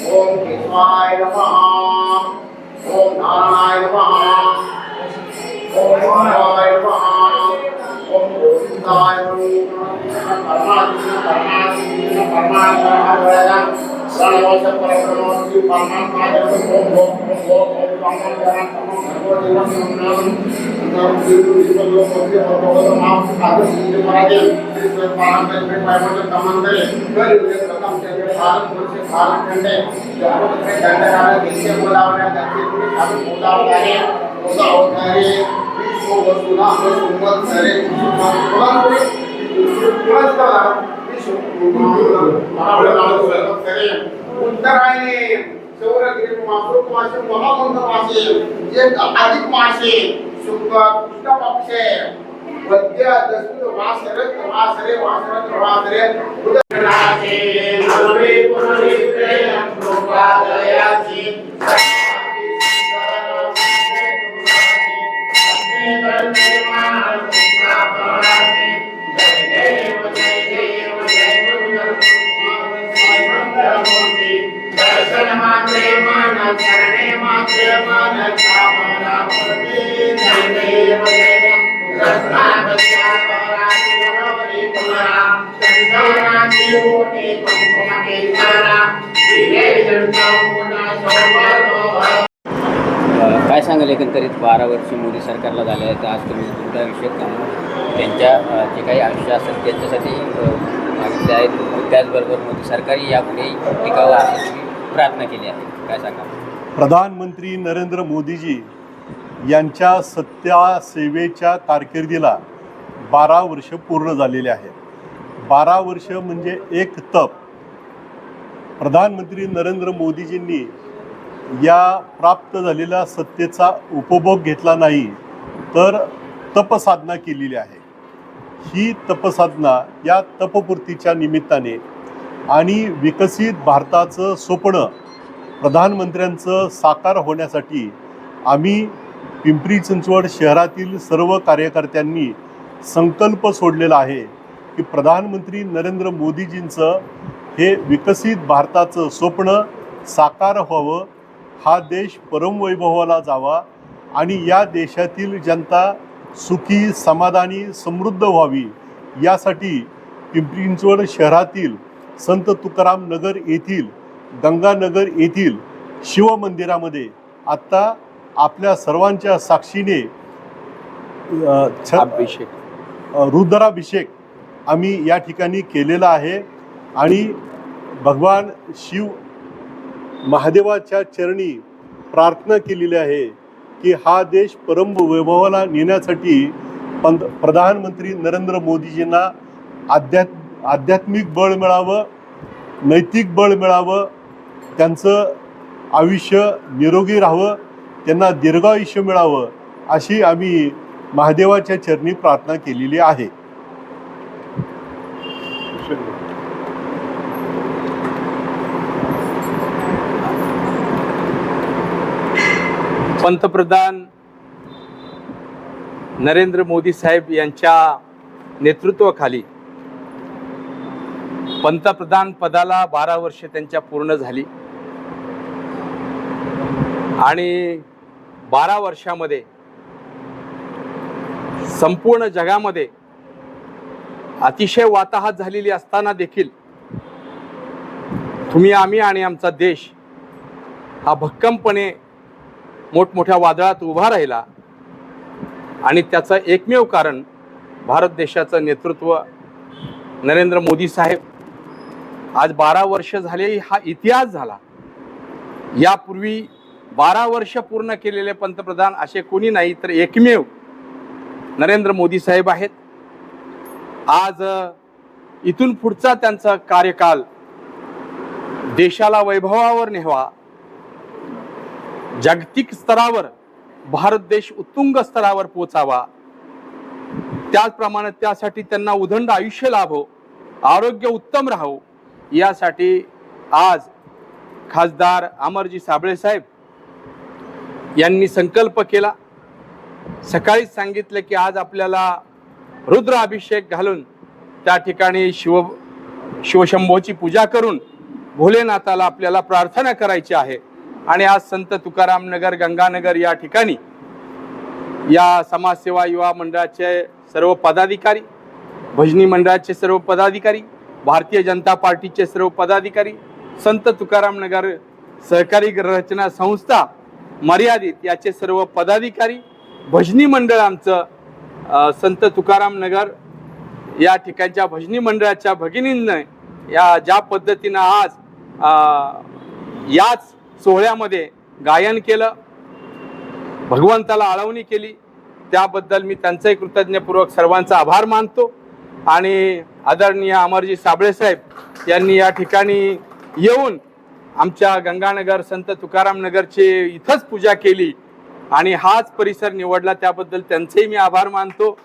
ओम केशवाय नमः। ओम नारायणाय नमः। ओम शिवाय नमः। ओम गोविंदाय नमः। परमात्मा प्रणवोच परब्रह्मोति परमात्मा ओम ओम ओम उत्तरायणे सौरगिरी मासृक मासे महामंत्र मासे जे अधिक मासे शुक्ल कृष्ण पक्षे वद्य दस्तु वासरे वासरे वासरे वासरे उदराचे नवे पुनरित्रे अनुपादयाची काय सांगाल एकंदरीत 12 वर्ष मोदी सरकारला झाले आहेत, आज तुम्ही वृद्धाविषयक त्यांच्या जे काही आयुष्य असेल त्यांच्यासाठी मागितले आहेत, त्याचबरोबर मोदी सरकारही यापुढे टिकावं अशी प्रार्थना केली आहे, काय सांगाल? प्रधानमंत्री नरेंद्र मोदीजी यांच्या सत्ता सेवेच्या कारकिर्दीला 12 वर्ष पूर्ण झालेले आहेत. 12 वर्ष म्हणजे एक तप. प्रधानमंत्री नरेंद्र मोदीजींनी या प्राप्त झालेल्या सत्तेचा उपभोग घेतला नाही तर तपसाधना केलेली आहे. ही तपसाधना या तपपूर्तीच्या निमित्ताने आणि विकसित भारताचं स्वप्न प्रधानमंत्र्यांचं साकार होण्यासाठी आम्ही पिंपरी चिंचवड शहरातील सर्व कार्यकर्त्यांनी संकल्प सोडलेला आहे की प्रधानमंत्री नरेंद्र मोदीजींचं हे विकसित भारताचं स्वप्न साकार व्हावं, हा देश परमवैभवाला जावा आणि या देशातील जनता सुखी समाधानी समृद्ध व्हावी यासाठी पिंपरी चिंचवड शहरातील संत तुकाराम नगर येथील गंगानगर येथील शिवमंदिरामध्ये आत्ता आपल्या सर्वांच्या साक्षीने रुद्राभिषेक आम्ही या ठिकाणी केलेला आहे आणि भगवान शिव महादेवाच्या चरणी प्रार्थना केलेली आहे की हा देश परमवैभवाला नेण्यासाठी प्रधानमंत्री नरेंद्र मोदीजींना आध्यात्मिक बळ मिळावं, नैतिक बळ मिळावं, त्यांचं आयुष्य निरोगी राहावं, त्यांना दीर्घायुष्य मिळावं अशी आम्ही महादेवाच्या चरणी प्रार्थना केलेली आहे. पंतप्रधान नरेंद्र मोदी साहेब यांच्या नेतृत्वाखाली पंतप्रधान पदाला 12 वर्ष त्यांच्या पूर्ण झाली आणि 12 वर्षामध्ये संपूर्ण जगामध्ये अतिशय वाताहत झालेली असताना देखील तुम्ही आम्ही आणि आमचा देश हा भक्कमपणे मोठमोठ्या वादळात उभा राहिला आणि त्याचं एकमेव कारण भारत देशाचं नेतृत्व नरेंद्र मोदी साहेब. आज 12 वर्ष झाले हा इतिहास झाला. यापूर्वी 12 वर्ष पूर्ण केलेले पंतप्रधान असे कोणी नाही तर एकमेव नरेंद्र मोदी साहेब आहेत. आज इथून पुढचा त्यांचा कार्यकाल देशाला वैभवावर न्यावा, जागतिक स्तरावर भारत देश उत्तुंग स्तरावर पोचावा, त्याचप्रमाणे त्यासाठी त्यांना उदंड आयुष्य लाभो, आरोग्य उत्तम राहो, यासाठी आज खासदार अमरजी साबळे साहेब यांनी संकल्प केला. सकाळीच सांगितलं की आज आपल्याला रुद्र अभिषेक घालून त्या ठिकाणी शिवशंभोची पूजा करून भोलेनाथाला आपल्याला प्रार्थना करायची आहे. आणि आज संत तुकाराम नगर गंगानगर या ठिकाणी या समाजसेवा युवा मंडळाचे सर्व पदाधिकारी, भजनी मंडळाचे सर्व पदाधिकारी, भारतीय जनता पार्टीचे सर्व पदाधिकारी, संत तुकाराम नगर सहकारी रचना संस्था मर्यादित याचे सर्व पदाधिकारी, भजनी मंडळ आमचं संत तुकाराम नगर या ठिकाणच्या भजनी मंडळाच्या भगिनींनी या ज्या पद्धतीनं आज याच सोहळ्यामध्ये गायन केलं, भगवंताला आळवणी केली, त्याबद्दल मी त्यांचाही कृतज्ञपूर्वक सर्वांचा आभार मानतो. आणि आदरणीय अमरजी साबळे साहेब यांनी या ठिकाणी येऊन आमच्या गंगानगर संत तुकाराम नगरची इथंच पूजा केली आणि हाच परिसर निवडला, त्याबद्दल त्यांचेही मी आभार मानतो.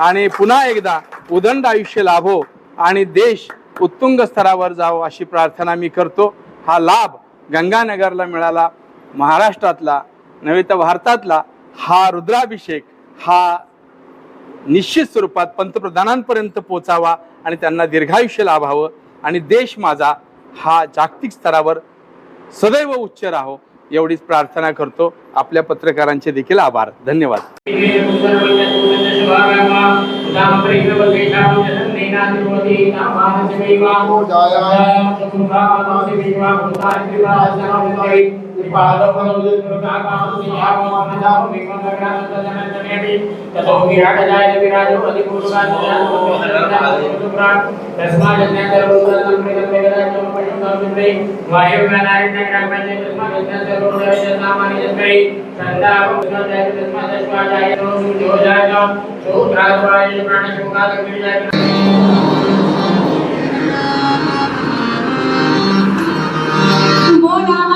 आणि पुन्हा एकदा उदंड आयुष्य लाभो आणि देश उत्तुंग स्तरावर जावो अशी प्रार्थना मी करतो. हा लाभ गंगानगरला मिळाला, महाराष्ट्रातला नव्हे तर भारतातला हा रुद्राभिषेक हा निश्चित स्वरूपात पंतप्रधानांपर्यंत पोचावा आणि त्यांना दीर्घायुष्य लाभावं आणि देश माझा हा जागतिक स्तरावर सदैव उच्च राहो एवढीच प्रार्थना करतो. आपल्या पत्रकारांचे देखील आभार. धन्यवाद. बोला